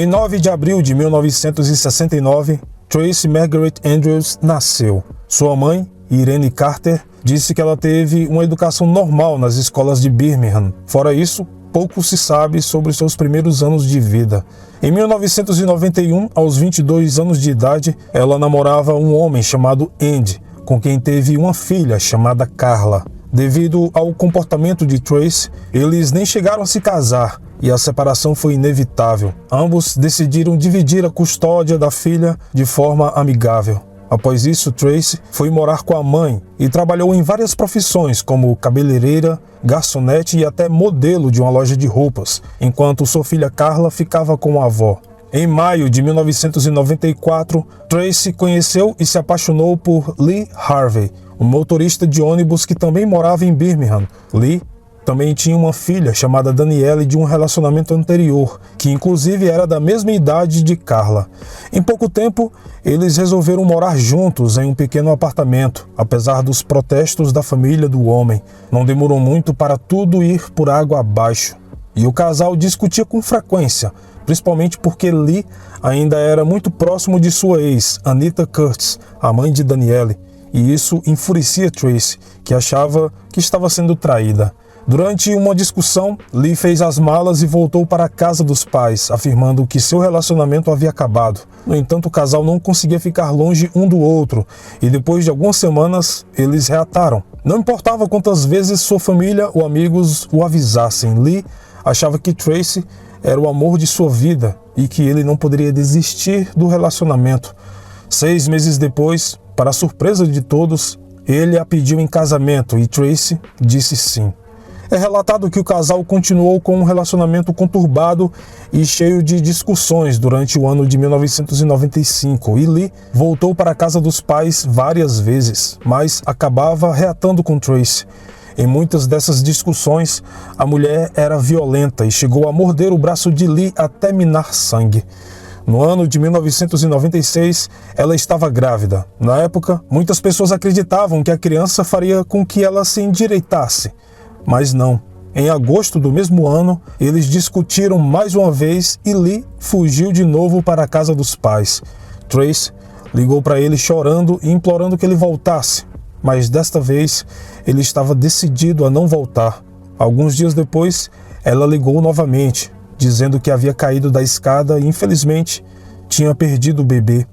Em 9 de abril de 1969, Tracy Margaret Andrews nasceu. Sua mãe, Irene Carter, disse que ela teve uma educação normal nas escolas de Birmingham. Fora isso, pouco se sabe sobre seus primeiros anos de vida. Em 1991, aos 22 anos de idade, ela namorava um homem chamado Andy, com quem teve uma filha chamada Carla. Devido ao comportamento de Tracy, eles nem chegaram a se casar e a separação foi inevitável. Ambos decidiram dividir a custódia da filha de forma amigável. Após isso, Tracy foi morar com a mãe e trabalhou em várias profissões como cabeleireira, garçonete e até modelo de uma loja de roupas, enquanto sua filha Carla ficava com a avó. Em maio de 1994, Tracy conheceu e se apaixonou por Lee Harvey, um motorista de ônibus que também morava em Birmingham. Lee também tinha uma filha chamada Danielle de um relacionamento anterior, que inclusive era da mesma idade de Carla. Em pouco tempo, eles resolveram morar juntos em um pequeno apartamento, apesar dos protestos da família do homem. Não demorou muito para tudo ir por água abaixo. E o casal discutia com frequência, principalmente porque Lee ainda era muito próximo de sua ex, Anita Curtis, a mãe de Danielle, e isso enfurecia Tracy, que achava que estava sendo traída. Durante uma discussão, Lee fez as malas e voltou para a casa dos pais, afirmando que seu relacionamento havia acabado. No entanto, o casal não conseguia ficar longe um do outro, e depois de algumas semanas, eles reataram. Não importava quantas vezes sua família ou amigos o avisassem, Lee achava que Tracy era o amor de sua vida e que ele não poderia desistir do relacionamento. 6 meses depois, para a surpresa de todos, ele a pediu em casamento e Tracy disse sim. É relatado que o casal continuou com um relacionamento conturbado e cheio de discussões durante o ano de 1995 e Lee voltou para a casa dos pais várias vezes, mas acabava reatando com Tracy. Em muitas dessas discussões, a mulher era violenta e chegou a morder o braço de Lee até minar sangue. No ano de 1996, ela estava grávida. Na época, muitas pessoas acreditavam que a criança faria com que ela se endireitasse. Mas não. Em agosto do mesmo ano, eles discutiram mais uma vez e Lee fugiu de novo para a casa dos pais. Tracy ligou para ele chorando e implorando que ele voltasse, mas desta vez ele estava decidido a não voltar. Alguns dias depois, ela ligou novamente, dizendo que havia caído da escada e infelizmente tinha perdido o bebê.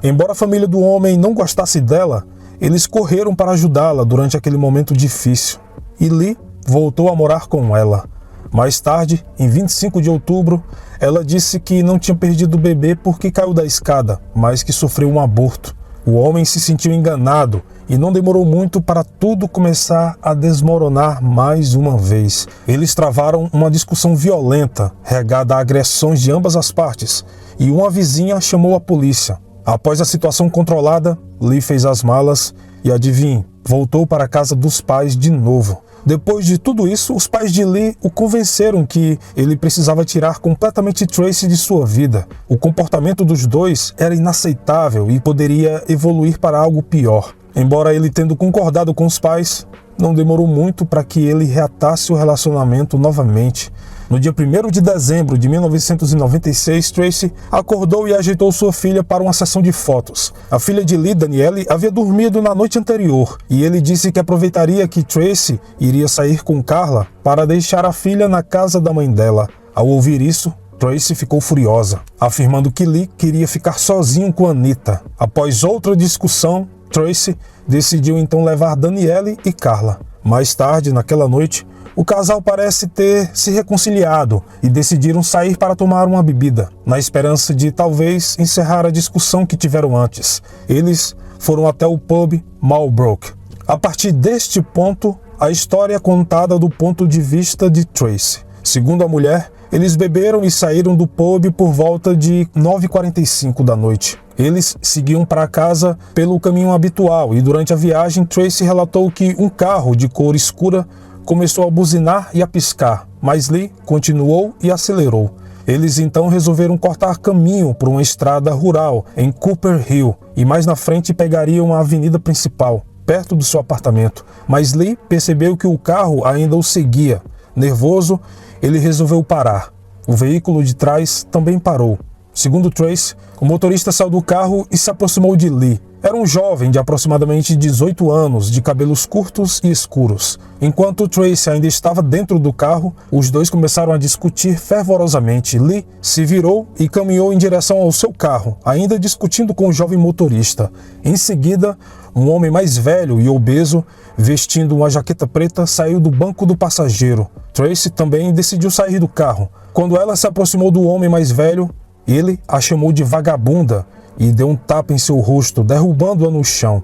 Embora a família do homem não gostasse dela, eles correram para ajudá-la durante aquele momento difícil. E Lee voltou a morar com ela. Mais tarde, em 25 de outubro, ela disse que não tinha perdido o bebê porque caiu da escada, mas que sofreu um aborto. O homem se sentiu enganado e não demorou muito para tudo começar a desmoronar mais uma vez. Eles travaram uma discussão violenta, regada a agressões de ambas as partes, e uma vizinha chamou a polícia. Após a situação controlada, Lee fez as malas e, adivinhe, voltou para a casa dos pais de novo. Depois de tudo isso, os pais de Lee o convenceram que ele precisava tirar completamente Tracy de sua vida. O comportamento dos dois era inaceitável e poderia evoluir para algo pior. Embora ele tendo concordado com os pais, não demorou muito para que ele reatasse o relacionamento novamente. No dia 1º de dezembro de 1996, Tracy acordou e ajeitou sua filha para uma sessão de fotos. A filha de Lee, Danielle, havia dormido na noite anterior e ele disse que aproveitaria que Tracy iria sair com Carla para deixar a filha na casa da mãe dela. Ao ouvir isso, Tracy ficou furiosa, afirmando que Lee queria ficar sozinho com Anita. Após outra discussão, Tracy decidiu então levar Danielle e Carla. Mais tarde, naquela noite, o casal parece ter se reconciliado e decidiram sair para tomar uma bebida, na esperança de talvez encerrar a discussão que tiveram antes. Eles foram até o pub Malbrook. A partir deste ponto, a história é contada do ponto de vista de Tracy. Segundo a mulher, eles beberam e saíram do pub por volta de 9h45 da noite. Eles seguiam para casa pelo caminho habitual e durante a viagem, Tracy relatou que um carro de cor escura começou a buzinar e a piscar, mas Lee continuou e acelerou. Eles então resolveram cortar caminho por uma estrada rural em Cooper Hill e mais na frente pegariam a avenida principal, perto do seu apartamento. Mas Lee percebeu que o carro ainda o seguia. Nervoso, ele resolveu parar. O veículo de trás também parou. Segundo Tracy, o motorista saiu do carro e se aproximou de Lee. Era um jovem de aproximadamente 18 anos, de cabelos curtos e escuros. Enquanto Tracy ainda estava dentro do carro, os dois começaram a discutir fervorosamente. Lee se virou e caminhou em direção ao seu carro, ainda discutindo com o jovem motorista. Em seguida, um homem mais velho e obeso, vestindo uma jaqueta preta, saiu do banco do passageiro. Tracy também decidiu sair do carro. Quando ela se aproximou do homem mais velho, ele a chamou de vagabunda e deu um tapa em seu rosto, derrubando-a no chão.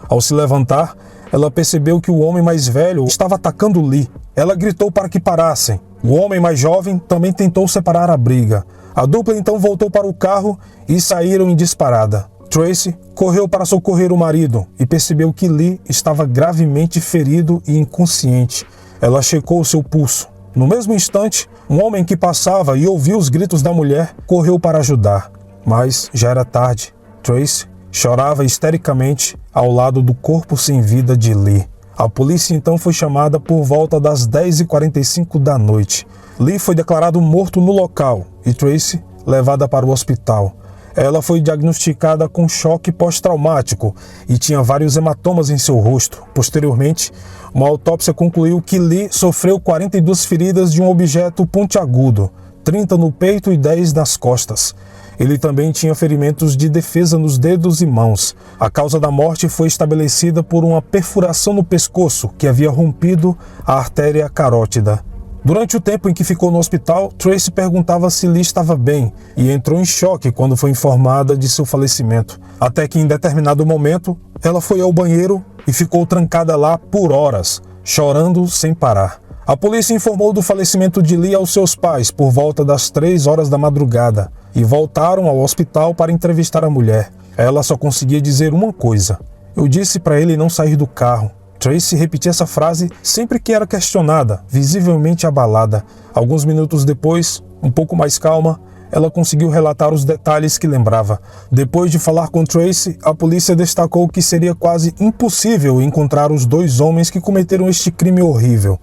Ao se levantar, ela percebeu que o homem mais velho estava atacando Lee. Ela gritou para que parassem. O homem mais jovem também tentou separar a briga. A dupla então voltou para o carro e saíram em disparada. Tracy correu para socorrer o marido e percebeu que Lee estava gravemente ferido e inconsciente. Ela checou seu pulso. No mesmo instante, um homem que passava e ouviu os gritos da mulher correu para ajudar. Mas já era tarde. Tracy chorava histericamente ao lado do corpo sem vida de Lee. A polícia então foi chamada por volta das 10h45 da noite. Lee foi declarado morto no local e Tracy levada para o hospital. Ela foi diagnosticada com choque pós-traumático e tinha vários hematomas em seu rosto. Posteriormente, uma autópsia concluiu que Lee sofreu 42 feridas de um objeto pontiagudo, 30 no peito e 10 nas costas. Ele também tinha ferimentos de defesa nos dedos e mãos. A causa da morte foi estabelecida por uma perfuração no pescoço que havia rompido a artéria carótida. Durante o tempo em que ficou no hospital, Tracy perguntava se Lee estava bem e entrou em choque quando foi informada de seu falecimento. Até que em determinado momento, ela foi ao banheiro e ficou trancada lá por horas, chorando sem parar. A polícia informou do falecimento de Lee aos seus pais por volta das 3 horas da madrugada e voltaram ao hospital para entrevistar a mulher. Ela só conseguia dizer uma coisa: "Eu disse para ele não sair do carro." Tracy repetia essa frase sempre que era questionada, visivelmente abalada. Alguns minutos depois, um pouco mais calma, ela conseguiu relatar os detalhes que lembrava. Depois de falar com Tracy, a polícia destacou que seria quase impossível encontrar os dois homens que cometeram este crime horrível.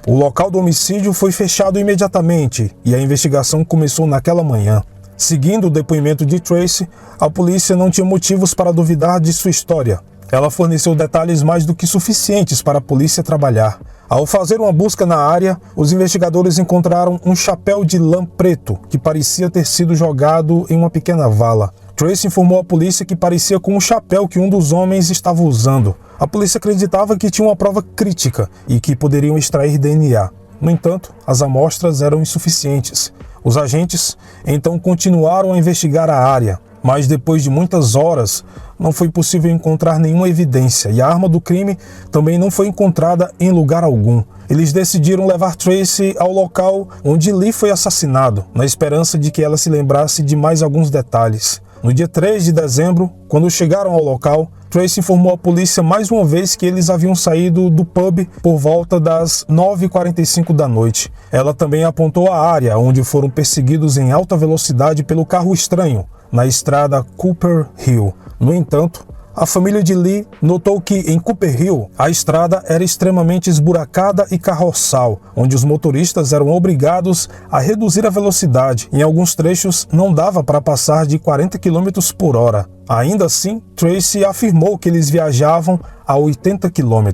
O local do homicídio foi fechado imediatamente e a investigação começou naquela manhã. Seguindo o depoimento de Tracy, a polícia não tinha motivos para duvidar de sua história. Ela forneceu detalhes mais do que suficientes para a polícia trabalhar. Ao fazer uma busca na área, os investigadores encontraram um chapéu de lã preto que parecia ter sido jogado em uma pequena vala. Tracy informou à polícia que parecia com o chapéu que um dos homens estava usando. A polícia acreditava que tinha uma prova crítica e que poderiam extrair DNA. No entanto, as amostras eram insuficientes. Os agentes então continuaram a investigar a área, mas depois de muitas horas não foi possível encontrar nenhuma evidência e a arma do crime também não foi encontrada em lugar algum. Eles decidiram levar Tracy ao local onde Lee foi assassinado, na esperança de que ela se lembrasse de mais alguns detalhes. No dia 3 de dezembro, quando chegaram ao local, Tracy informou à polícia mais uma vez que eles haviam saído do pub por volta das 9h45 da noite. Ela também apontou a área onde foram perseguidos em alta velocidade pelo carro estranho, na estrada Cooper Hill. No entanto, a família de Lee notou que em Cooper Hill a estrada era extremamente esburacada e carroçal, onde os motoristas eram obrigados a reduzir a velocidade. Em alguns trechos não dava para passar de 40 km por hora. Ainda assim, Tracy afirmou que eles viajavam a 80 km.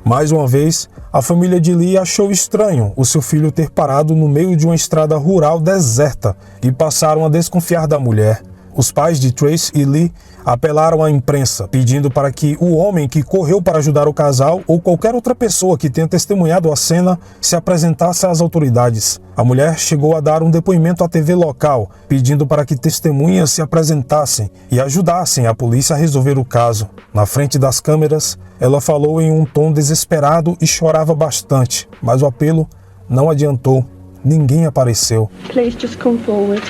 Mais uma vez, a família de Lee achou estranho o seu filho ter parado no meio de uma estrada rural deserta e passaram a desconfiar da mulher. Os pais de Tracy e Lee apelaram à imprensa, pedindo para que o homem que correu para ajudar o casal ou qualquer outra pessoa que tenha testemunhado a cena se apresentasse às autoridades. A mulher chegou a dar um depoimento à TV local, pedindo para que testemunhas se apresentassem e ajudassem a polícia a resolver o caso. Na frente das câmeras, ela falou em um tom desesperado e chorava bastante, mas o apelo não adiantou. Ninguém apareceu. Please just come forward.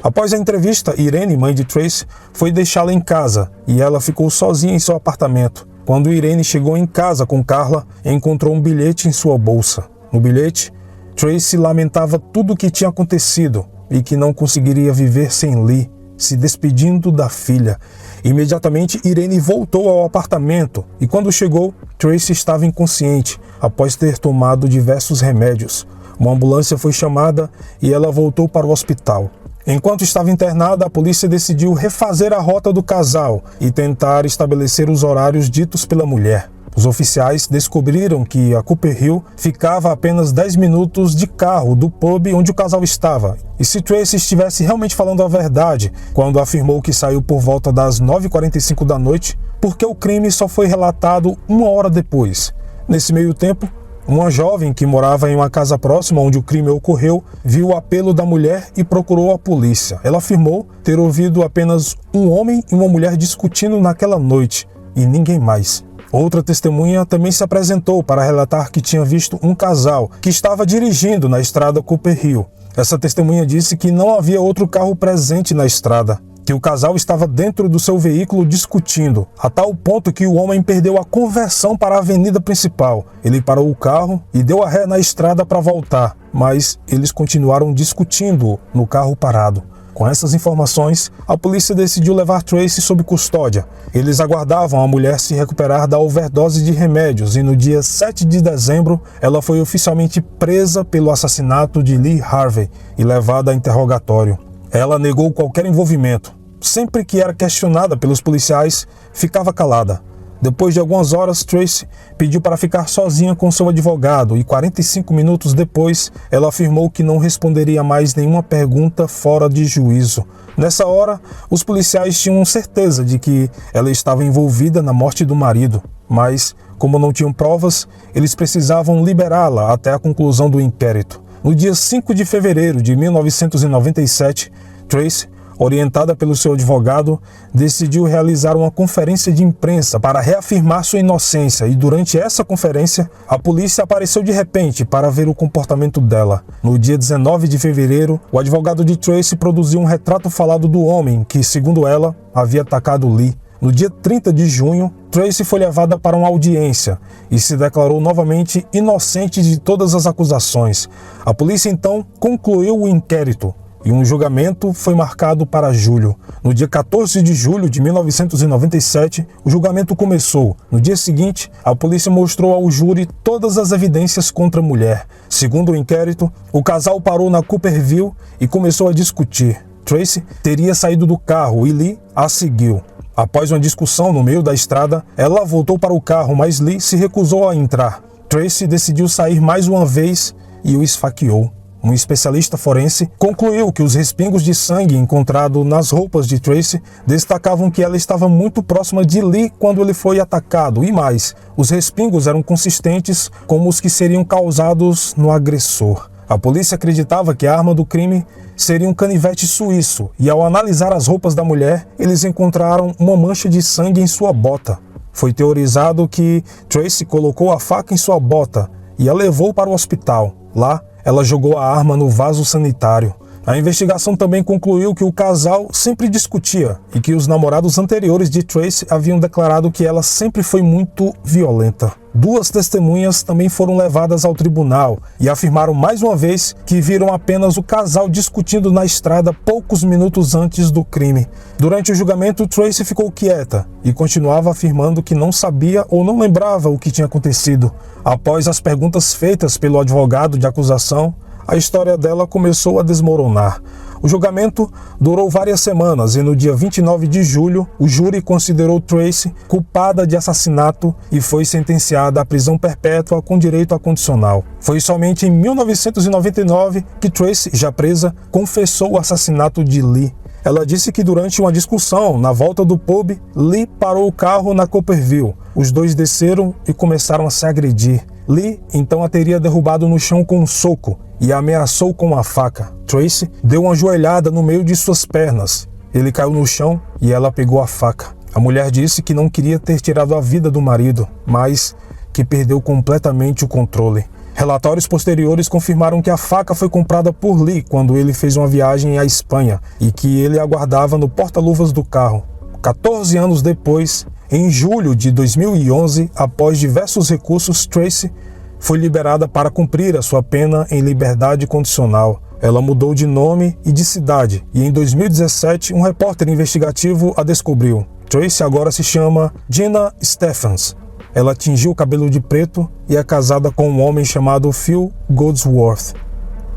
Após a entrevista, Irene, mãe de Tracy, foi deixá-la em casa e ela ficou sozinha em seu apartamento. Quando Irene chegou em casa com Carla, encontrou um bilhete em sua bolsa. No bilhete, Tracy lamentava tudo o que tinha acontecido e que não conseguiria viver sem Lee, se despedindo da filha. Imediatamente, Irene voltou ao apartamento e quando chegou, Tracy estava inconsciente após ter tomado diversos remédios. Uma ambulância foi chamada e ela voltou para o hospital. Enquanto estava internada, a polícia decidiu refazer a rota do casal e tentar estabelecer os horários ditos pela mulher. Os oficiais descobriram que a Cooper Hill ficava a apenas 10 minutos de carro do pub onde o casal estava. E se Tracy estivesse realmente falando a verdade quando afirmou que saiu por volta das 9h45 da noite, porque o crime só foi relatado 1 hora depois. Nesse meio tempo, uma jovem que morava em uma casa próxima onde o crime ocorreu viu o apelo da mulher e procurou a polícia. Ela afirmou ter ouvido apenas um homem e uma mulher discutindo naquela noite e ninguém mais. Outra testemunha também se apresentou para relatar que tinha visto um casal que estava dirigindo na estrada Cooper Hill. Essa testemunha disse que não havia outro carro presente na estrada, que o casal estava dentro do seu veículo discutindo, a tal ponto que o homem perdeu a conversão para a avenida principal. Ele parou o carro e deu a ré na estrada para voltar, mas eles continuaram discutindo no carro parado. Com essas informações, a polícia decidiu levar Tracy sob custódia. Eles aguardavam a mulher se recuperar da overdose de remédios e no dia 7 de dezembro, ela foi oficialmente presa pelo assassinato de Lee Harvey e levada a interrogatório. Ela negou qualquer envolvimento. Sempre que era questionada pelos policiais, ficava calada. Depois de algumas horas, Tracy pediu para ficar sozinha com seu advogado e 45 minutos depois, ela afirmou que não responderia mais nenhuma pergunta fora de juízo. Nessa hora, os policiais tinham certeza de que ela estava envolvida na morte do marido, mas, como não tinham provas, eles precisavam liberá-la até a conclusão do inquérito. No dia 5 de fevereiro de 1997, Tracy, orientada pelo seu advogado, decidiu realizar uma conferência de imprensa para reafirmar sua inocência e durante essa conferência, a polícia apareceu de repente para ver o comportamento dela. No dia 19 de fevereiro, o advogado de Tracy produziu um retrato falado do homem que, segundo ela, havia atacado Lee. No dia 30 de junho, Tracy foi levada para uma audiência e se declarou novamente inocente de todas as acusações. A polícia então concluiu o inquérito e um julgamento foi marcado para julho. No dia 14 de julho de 1997, o julgamento começou. No dia seguinte, a polícia mostrou ao júri todas as evidências contra a mulher. Segundo o inquérito, o casal parou na Cooperville e começou a discutir. Tracy teria saído do carro e Lee a seguiu. Após uma discussão no meio da estrada, ela voltou para o carro, mas Lee se recusou a entrar. Tracy decidiu sair mais uma vez e o esfaqueou. Um especialista forense concluiu que os respingos de sangue encontrados nas roupas de Tracy destacavam que ela estava muito próxima de Lee quando ele foi atacado. E mais, os respingos eram consistentes com os que seriam causados no agressor. A polícia acreditava que a arma do crime seria um canivete suíço e ao analisar as roupas da mulher, eles encontraram uma mancha de sangue em sua bota. Foi teorizado que Tracy colocou a faca em sua bota e a levou para o hospital. Lá, ela jogou a arma no vaso sanitário. A investigação também concluiu que o casal sempre discutia e que os namorados anteriores de Tracy haviam declarado que ela sempre foi muito violenta. Duas testemunhas também foram levadas ao tribunal e afirmaram mais uma vez que viram apenas o casal discutindo na estrada poucos minutos antes do crime. Durante o julgamento, Tracy ficou quieta e continuava afirmando que não sabia ou não lembrava o que tinha acontecido. Após as perguntas feitas pelo advogado de acusação, a história dela começou a desmoronar. O julgamento durou várias semanas e no dia 29 de julho, o júri considerou Tracy culpada de assassinato e foi sentenciada à prisão perpétua com direito a condicional. Foi somente em 1999 que Tracy, já presa, confessou o assassinato de Lee. Ela disse que durante uma discussão na volta do pub, Lee parou o carro na Cooperville. Os dois desceram e começaram a se agredir. Lee então a teria derrubado no chão com um soco e a ameaçou com uma faca. Tracy deu uma joelhada no meio de suas pernas. Ele caiu no chão e ela pegou a faca. A mulher disse que não queria ter tirado a vida do marido, mas que perdeu completamente o controle. Relatórios posteriores confirmaram que a faca foi comprada por Lee quando ele fez uma viagem à Espanha e que ele a guardava no porta-luvas do carro. 14 anos depois, em julho de 2011, após diversos recursos, Tracy foi liberada para cumprir a sua pena em liberdade condicional. Ela mudou de nome e de cidade e em 2017 um repórter investigativo a descobriu. Tracy agora se chama Gina Stephens. Ela tingiu o cabelo de preto e é casada com um homem chamado Phil Goldsworth.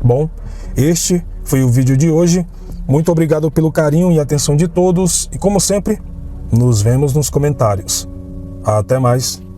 Bom, este foi o vídeo de hoje. Muito obrigado pelo carinho e atenção de todos e, como sempre, nos vemos nos comentários. Até mais!